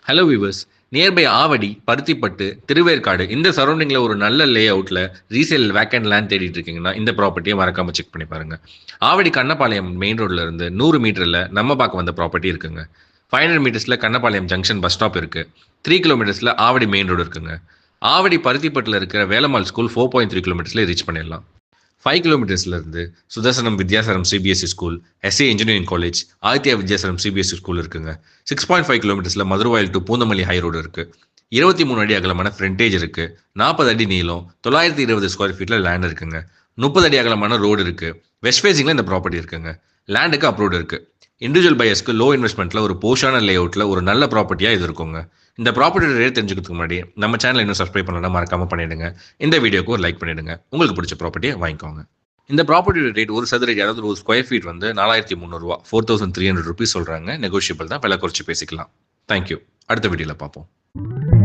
Hello viewers. Nearby Avadi, Paruthipattu, Thiruverkadu இந்த சரௌண்டிங்கில் ஒரு நல்ல லே அவுட்டில் ரீசேல் வேக்கண்ட் லேண்ட் தேடிட்டு இருக்கீங்கன்னா இந்த ப்ராப்பர்ட்டியை மறக்காமல் செக் பண்ணி பாருங்க. ஆவடி கண்ணபாளையம் மெயின் ரோட்ல இருந்து 100 மீட்டரில் நம்ம பார்க்க வந்த ப்ராப்பர்ட்டி இருக்குங்க. 500 மீட்டர்ஸில் கண்ணபாளையம் ஜங்ஷன் பஸ் ஸ்டாப் இருக்கு. 3 கிலோமீட்டர்ஸில் ஆவடி மெயின் ரோடு இருக்குங்க. ஆவடி பருத்திப்பட்டில் இருக்கிற வேலம்மாள் ஸ்கூல் 4.3 கிலோமீட்டர்ஸ்ல ரீச் பண்ணிடலாம். 5 கிலோமீட்டர்ஸ்ல இருந்து Sudharsanam Vidyashram CBSE school, SA engineering college, Aditya Vidyashram CBSE school இருக்குங்க. 6.5 கிலோமீட்டர்ஸ்ல Maduravoyal to Poonamallee high road இருக்கு. 23 அடி அகலமான ஃப்ரண்டேஜ் இருக்கு. 40 அடி நீளம், 920 ஸ்கொயர் ஃபீட்ல லேண்ட் இருக்குங்க. 30 அடி அகலமான ரோடு இருக்கு. வெஸ்ட் ஃபேசிங்ல இந்த ப்ராப்பர்ட்டி இருக்குங்க. லேண்டுக்கு அப்ரூவ்ட் இருக்கு. இண்டிவிஜுவல் பையர்ஸ்க்கு லோ இன்வெஸ்ட்மெண்ட்ல ஒரு போஷான லே அவுட்ல ஒரு நல்ல ப்ராப்பர்ட்டியா இது இருக்குங்க. இந்த ப்ராப்பர்ட்டியோட ரேட் தெரிஞ்சுக்கிறதுக்கு முன்னாடி நம்ம சேனல் இன்னும் சப்ஸ்கிரைப் பண்ணலாம், மறக்காம பண்ணிடுங்க. இந்த வீடியோக்கு ஒரு லைக் பண்ணிடுங்க. உங்களுக்கு பிடிச்ச ப்ராப்பர்ட்டியை வாங்கிக்கோங்க. இந்த ப்ராப்பர்ட்டியோட ரேட் ஒரு சதுரடி, அதாவது ஒரு ஸ்கொயர் ஃபீட் வந்து 4300 ரூபா, 4300 ருபீஸ் சொல்றாங்க. நெகோஷியபிள் தான், விலை குறைச்சி பேசிக்கலாம். தேங்க்யூ. அடுத்த வீடியோல பார்ப்போம்.